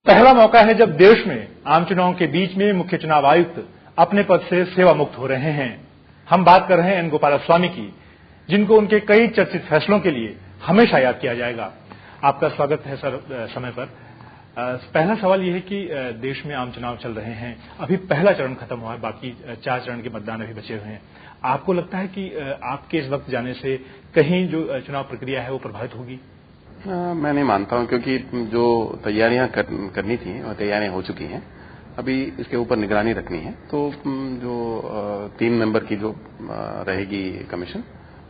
पहला मौका है जब देश में आम चुनाव के बीच में मुख्य चुनाव आयुक्त अपने पद से सेवा मुक्त हो रहे हैं। हम बात कर रहे हैं एन गोपालास्वामी की, जिनको उनके कई चर्चित फैसलों के लिए हमेशा याद किया जाएगा। आपका स्वागत है सर समय पर। पहला सवाल यह है कि देश में आम चुनाव चल रहे हैं, अभी पहला चरण खत्म हुआ है, बाकी 4 चरण के मतदान अभी बचे हुए हैं। आपको लगता है कि आपके इस वक्त जाने से कहीं जो चुनाव प्रक्रिया है वो प्रभावित होगी? मैं नहीं मानता हूं, क्योंकि जो तैयारियां करनी थी और तैयारियां हो चुकी हैं। अभी इसके ऊपर निगरानी रखनी है, तो जो 3 मेंबर की जो रहेगी कमीशन,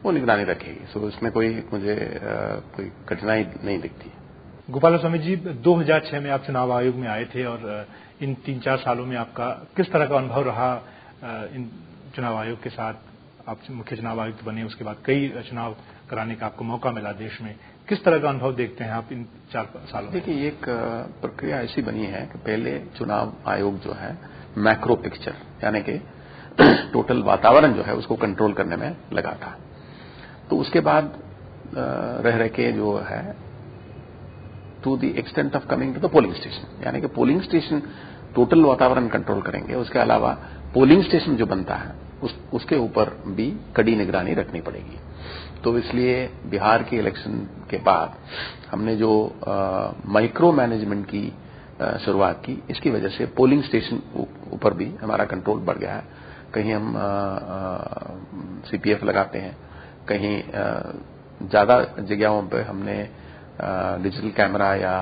वो निगरानी रखेगी। सो इसमें मुझे कोई कठिनाई नहीं दिखती। गोपालास्वामी जी, 2006 में आप चुनाव आयोग में आए थे और इन 3-4 सालों में आपका किस तरह का अनुभव रहा इन चुनाव आयोग के साथ? आप मुख्य चुनाव आयुक्त बने, उसके बाद कई चुनाव कराने का आपको मौका मिला देश में। किस तरह का अनुभव देखते हैं आप इन 4 सालों में? देखिए, एक प्रक्रिया ऐसी बनी है कि पहले चुनाव आयोग जो है मैक्रो पिक्चर यानी कि टोटल वातावरण जो है उसको कंट्रोल करने में लगा था। तो उसके बाद रह के जो है to the extent of coming to the polling station, यानी कि पोलिंग स्टेशन टोटल वातावरण कंट्रोल करेंगे। उसके अलावा पोलिंग स्टेशन जो बनता है उसके ऊपर भी कड़ी निगरानी रखनी पड़ेगी। तो इसलिए बिहार के इलेक्शन के बाद हमने जो माइक्रो मैनेजमेंट की शुरुआत की, इसकी वजह से पोलिंग स्टेशन ऊपर भी हमारा कंट्रोल बढ़ गया है। कहीं हम सीपीएफ लगाते हैं, कहीं ज्यादा जगहों पे हमने डिजिटल कैमरा या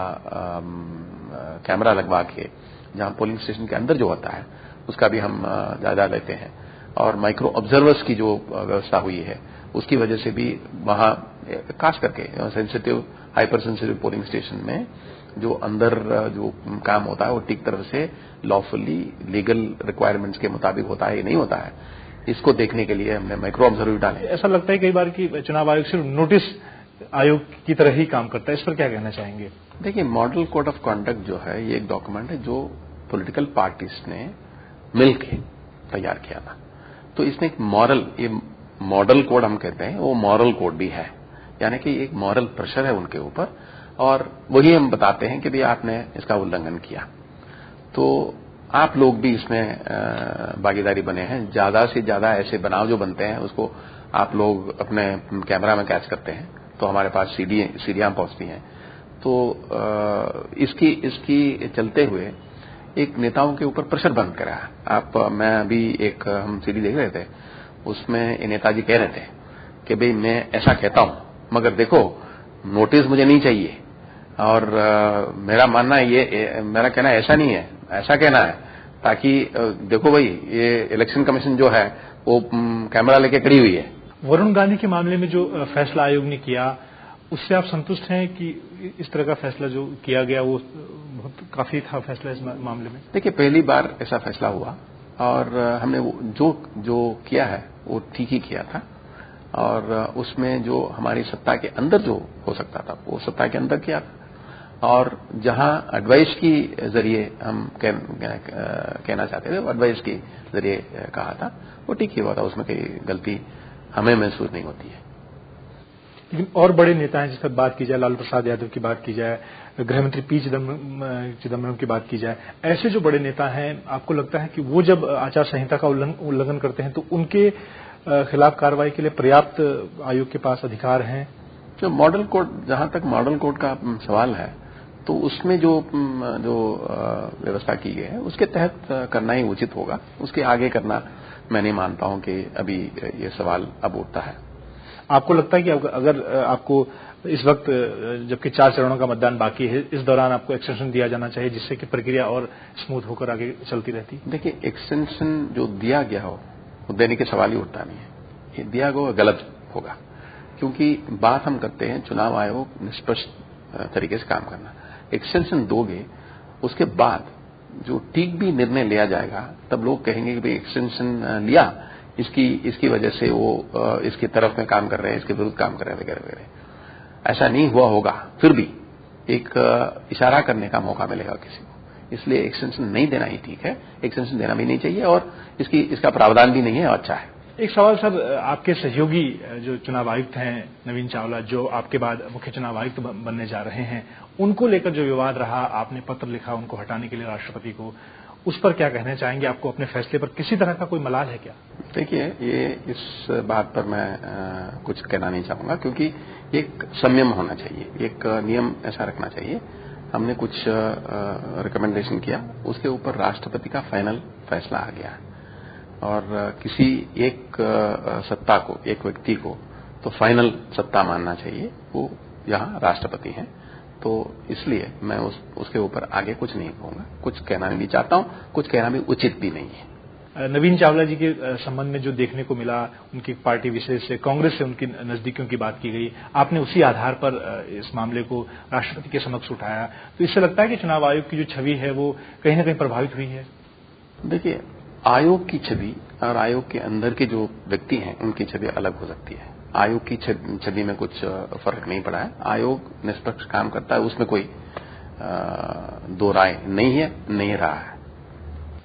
कैमरा लगवा के जहां पोलिंग स्टेशन के अंदर जो होता है उसका भी हम ज्यादा लेते हैं। और माइक्रो ऑब्जर्वर्स की जो व्यवस्था हुई है उसकी वजह से भी वहां खास करके sensitive hyper sensitive polling station में जो अंदर जो काम होता है वो ठीक तरह से लॉफुली लीगल रिक्वायरमेंट्स के मुताबिक होता है या नहीं होता है, इसको देखने के लिए हमने माइक्रो ऑब्जर्वर डाले। ऐसा लगता है कई बार कि चुनाव आयोग सिर्फ नोटिस आयोग की तरह ही काम करता है, इस पर क्या कहना चाहेंगे? देखिए, मॉडल कोड ऑफ कॉन्डक्ट जो है ये एक डॉक्यूमेंट है जो पॉलिटिकल पार्टीज ने मिलकर तैयार किया था। तो इसमें एक मॉडल कोड हम कहते हैं, वो मॉरल कोड भी है, यानी कि एक मॉरल प्रेशर है उनके ऊपर, और वही हम बताते हैं कि भाई आपने इसका उल्लंघन किया तो आप लोग भी इसमें भागीदारी बने हैं। ज्यादा से ज्यादा ऐसे बनाव जो बनते हैं उसको आप लोग अपने कैमरा में कैच करते हैं, तो हमारे पास सीडियां पहुंचती हैं। तो इसकी चलते हुए एक नेताओं के ऊपर प्रेशर बन करा। मैं अभी एक हम सीडी देख रहे थे, उसमें नेताजी कह रहे थे कि भाई मैं ऐसा कहता हूं, मगर देखो नोटिस मुझे नहीं चाहिए, और मेरा मानना है मेरा कहना ऐसा नहीं है, ऐसा कहना है, ताकि देखो भाई ये इलेक्शन कमीशन जो है वो कैमरा लेके खड़ी हुई है। वरुण गांधी के मामले में जो फैसला आयोग ने किया, उससे आप संतुष्ट हैं कि इस तरह का फैसला जो किया गया वो बहुत काफी था फैसला इस मामले में? देखिए, पहली बार ऐसा फैसला हुआ और हमने जो किया है वो ठीक ही किया था, और उसमें जो हमारी सत्ता के अंदर जो हो सकता था वो सत्ता के अंदर किया था, और जहां एडवाइस की जरिए हम कहना चाहते थे वो एडवाइस के जरिए कहा था, वो ठीक ही हुआ था। उसमें कोई गलती हमें महसूस नहीं होती है। लेकिन और बड़े नेता हैं, जिस पर बात की जाए, लालू प्रसाद यादव की बात की जाए, गृहमंत्री पी चिदम्बरम की बात की जाए, ऐसे जो बड़े नेता हैं, आपको लगता है कि वो जब आचार संहिता का उल्लंघन करते हैं तो उनके खिलाफ कार्रवाई के लिए पर्याप्त आयोग के पास अधिकार हैं? जो मॉडल कोड, जहां तक मॉडल कोड का सवाल है, तो उसमें जो व्यवस्था की गई है उसके तहत करना ही उचित होगा। उसके आगे करना मैं नहीं मानता हूं कि अभी ये सवाल अब उठता है। आपको लगता है कि अगर आपको इस वक्त, जबकि 4 चरणों का मतदान बाकी है, इस दौरान आपको एक्सटेंशन दिया जाना चाहिए जिससे कि प्रक्रिया और स्मूथ होकर आगे चलती रहती? देखिए, एक्सटेंशन जो दिया गया हो वो देने के सवाल ही उठता नहीं है। ये दिया गया गलत होगा, क्योंकि बात हम करते हैं चुनाव आयोग निष्पक्ष तरीके से काम करना। एक्सटेंशन दोगे, उसके बाद जो ठीक भी निर्णय लिया जाएगा तब लोग कहेंगे कि भाई एक्सटेंशन लिया, इसकी वजह से वो इसकी तरफ में काम कर रहे हैं, इसके विरुद्ध काम कर रहे हैं वगैरह वगैरह। ऐसा नहीं हुआ होगा, फिर भी एक इशारा करने का मौका मिलेगा किसी को। इसलिए एक्सटेंशन नहीं देना ही ठीक है, एक्सटेंशन देना भी नहीं चाहिए, और इसका प्रावधान भी नहीं है और अच्छा है। एक सवाल सर, आपके सहयोगी जो चुनाव आयुक्त हैं नवीन चावला, जो आपके बाद मुख्य चुनाव आयुक्त बनने जा रहे हैं, उनको लेकर जो विवाद रहा, आपने पत्र लिखा उनको हटाने के लिए राष्ट्रपति को, उस पर क्या कहना चाहेंगे? आपको अपने फैसले पर किसी तरह का कोई मलाल है क्या? देखिए, ये इस बात पर मैं कुछ कहना नहीं चाहूंगा, क्योंकि एक संयम होना चाहिए, एक नियम ऐसा रखना चाहिए। हमने कुछ रिकमेंडेशन किया, उसके ऊपर राष्ट्रपति का फाइनल फैसला आ गया, और किसी एक सत्ता को, एक व्यक्ति को तो फाइनल सत्ता मानना चाहिए, वो यहाँ राष्ट्रपति हैं। तो इसलिए मैं उसके ऊपर आगे कुछ नहीं कहूंगा, कुछ कहना नहीं चाहता हूं, कुछ कहना भी उचित भी नहीं है। नवीन चावला जी के संबंध में जो देखने को मिला, उनकी पार्टी विशेष से, कांग्रेस से उनकी नजदीकियों की बात की गई, आपने उसी आधार पर इस मामले को राष्ट्रपति के समक्ष उठाया, तो इससे लगता है कि चुनाव आयोग की जो छवि है वो कहीं न कहीं प्रभावित हुई है? देखिए, आयोग की छवि और आयोग के अंदर के जो व्यक्ति हैं उनकी छवि अलग हो सकती है। आयोग की छवि में कुछ फर्क नहीं पड़ा है। आयोग निष्पक्ष काम करता है, उसमें कोई दो राय नहीं है, नहीं रहा है।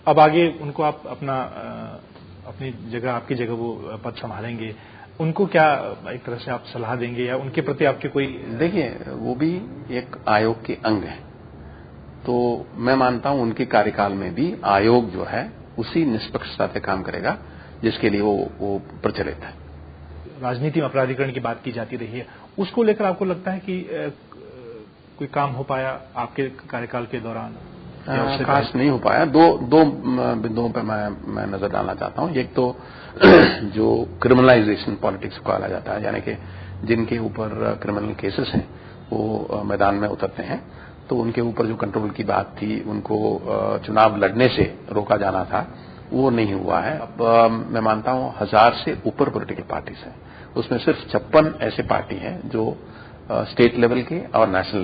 अब आगे उनको आप अपनी जगह, आपकी जगह वो पद संभालेंगे, उनको क्या एक तरह से आप सलाह देंगे या उनके प्रति आपके कोई? देखिए, वो भी एक आयोग के अंग है, तो मैं मानता हूं उनके कार्यकाल में भी आयोग जो है उसी निष्पक्षता से काम करेगा जिसके लिए वो प्रचलित है। राजनीति में अपराधीकरण की बात की जाती रही है, उसको लेकर आपको लगता है कि कोई काम हो पाया आपके कार्यकाल के दौरान? खास नहीं हो पाया। दो बिंदुओं पर मैं नजर डालना चाहता हूं। एक तो जो क्रिमिनलाइजेशन पॉलिटिक्स को कहा जाता है, यानी कि जिनके ऊपर क्रिमिनल केसेस हैं वो मैदान में उतरते हैं, तो उनके ऊपर जो कंट्रोल की बात थी, उनको चुनाव लड़ने से रोका जाना था, वो नहीं हुआ है। अब मैं मानता हूं 1000 से ऊपर पॉलिटिकल पार्टीज हैं, उसमें सिर्फ 56 ऐसे पार्टी हैं जो स्टेट लेवल के और नेशनल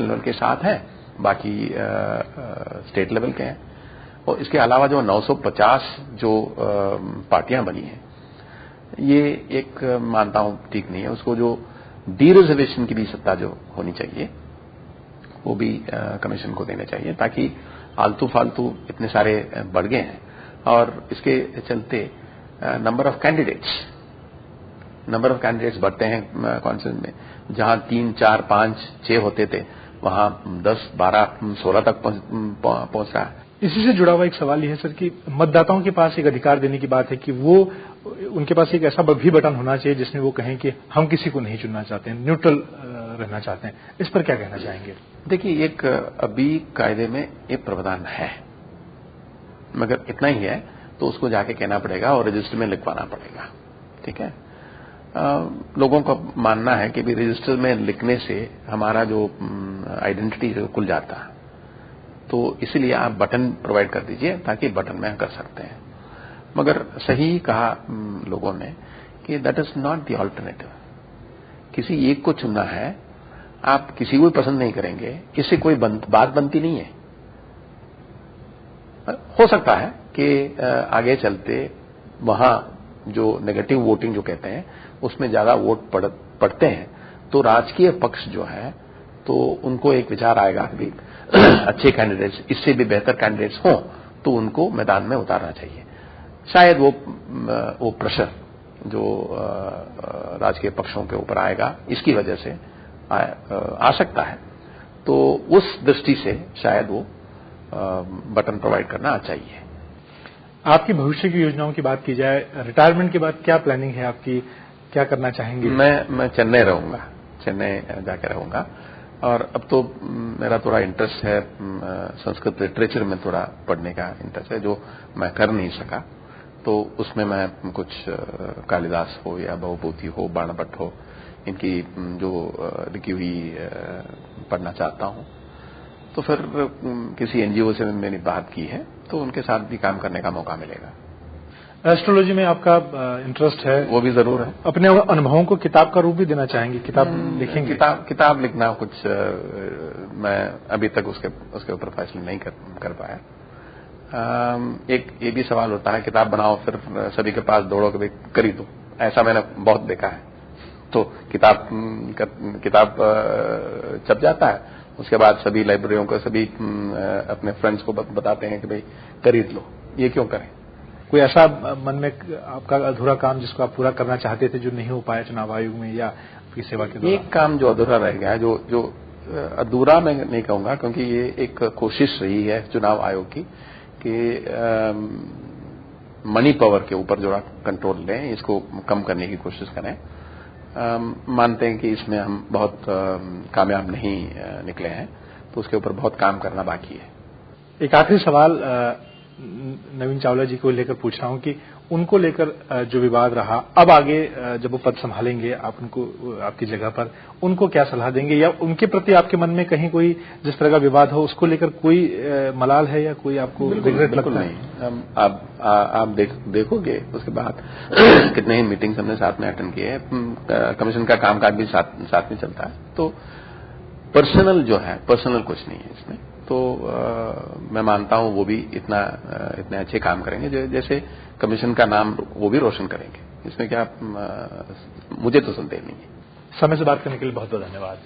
लेवल के साथ हैं, बाकी स्टेट लेवल के हैं। और इसके अलावा जो 950 जो पार्टियां बनी हैं, ये एक मानता हूं ठीक नहीं है। उसको जो डी रिजर्वेशन की भी सत्ता जो होनी चाहिए वो भी कमीशन को देने चाहिए, ताकि आलतू फालतू इतने सारे बढ़ गए हैं, और इसके चलते नंबर ऑफ कैंडिडेट्स बढ़ते हैं कॉन्स्टिट्यूशन में। जहां 3, 4, 5, 6 होते थे, वहां 10, 12, 16 तक पहुंच रहा है। इसी से जुड़ा हुआ एक सवाल यह है सर कि मतदाताओं के पास एक अधिकार देने की बात है कि वो, उनके पास एक ऐसा भी बटन होना चाहिए जिसमें वो कहें कि हम किसी को नहीं चुनना चाहते हैं, न्यूट्रल रहना चाहते हैं। इस पर क्या कहना चाहेंगे? देखिए, एक अभी कायदे में एक प्रावधान है, मगर इतना ही है तो उसको जाके कहना पड़ेगा और रजिस्टर में लिखवाना पड़ेगा। ठीक है, लोगों का मानना है कि भी रजिस्टर में लिखने से हमारा जो आइडेंटिटी है खुल जाता है, तो इसलिए आप बटन प्रोवाइड कर दीजिए ताकि बटन में कर सकते हैं। मगर सही कहा लोगों ने कि that is not the alternative. किसी एक को चुनना है, आप किसी को भी पसंद नहीं करेंगे, इससे कोई बात बनती नहीं है। हो सकता है कि आगे चलते वहां जो नेगेटिव वोटिंग जो कहते हैं उसमें ज्यादा वोट पड़ते हैं, तो राजकीय पक्ष जो है तो उनको एक विचार आएगा कि अच्छे कैंडिडेट्स, इससे भी बेहतर कैंडिडेट्स हों तो उनको मैदान में उतारना चाहिए। शायद वो प्रेशर जो राजकीय पक्षों के ऊपर आएगा, इसकी वजह से आ सकता है। तो उस दृष्टि से शायद वो बटन प्रोवाइड करना चाहिए। आपकी भविष्य की योजनाओं की बात की जाए, रिटायरमेंट के बाद क्या प्लानिंग है आपकी, क्या करना चाहेंगे? मैं चेन्नई रहूंगा, चेन्नई जाकर रहूंगा। और अब तो मेरा थोड़ा इंटरेस्ट है संस्कृत लिटरेचर में, थोड़ा पढ़ने का इंटरेस्ट है जो मैं कर नहीं सका। तो उसमें मैं कुछ कालिदास हो या भवभूति हो, बाणभट्ट हो, इनकी जो लिखी हुई पढ़ना चाहता हूं। तो फिर किसी एनजीओ से मैंने बात की है, तो उनके साथ भी काम करने का मौका मिलेगा। एस्ट्रोलॉजी में आपका इंटरेस्ट है? वो भी जरूर है। अपने अनुभवों को किताब का रूप भी देना चाहेंगे? किताब लिखेंगे? किताब लिखना कुछ मैं अभी तक उसके ऊपर फैसला नहीं कर पाया। एक ये भी सवाल होता है, किताब बनाओ फिर सभी के पास दौड़ो कि भाई खरीदो, ऐसा मैंने बहुत देखा है। तो किताब छप जाता है, उसके बाद सभी लाइब्रेरियों को, सभी अपने फ्रेंड्स को बताते हैं कि भाई खरीद लो। ये क्यों करें? कोई ऐसा मन में आपका अधूरा काम जिसको आप पूरा करना चाहते थे जो नहीं हो पाया चुनाव आयोग में या आपकी सेवा के दौरान? एक काम जो अधूरा रह गया है, जो अधूरा मैं नहीं कहूंगा, क्योंकि ये एक कोशिश रही है चुनाव आयोग की कि मनी पावर के ऊपर जो कंट्रोल लें, इसको कम करने की कोशिश करें। मानते हैं कि इसमें हम बहुत कामयाब नहीं निकले हैं, तो उसके ऊपर बहुत काम करना बाकी है। एक आखिरी सवाल नवीन चावला जी को लेकर पूछ रहा हूं कि उनको लेकर जो विवाद रहा, अब आगे जब वो पद संभालेंगे, आप उनको आपकी जगह पर उनको क्या सलाह देंगे, या उनके प्रति आपके मन में कहीं कोई जिस तरह का विवाद हो उसको लेकर कोई मलाल है या कोई आपको रिग्रेट लगता है? आप देखोगे उसके बाद कितने ही मीटिंग्स हमने साथ में अटेंड किए हैं, कमीशन का कामकाज भी साथ में चलता है, तो पर्सनल जो है, पर्सनल कुछ नहीं है इसमें। तो मैं मानता हूं वो भी इतने अच्छे काम करेंगे जैसे कमीशन का नाम वो भी रोशन करेंगे। इसमें क्या मुझे तो संदेह नहीं है। समय से बात करने के लिए बहुत बहुत धन्यवाद।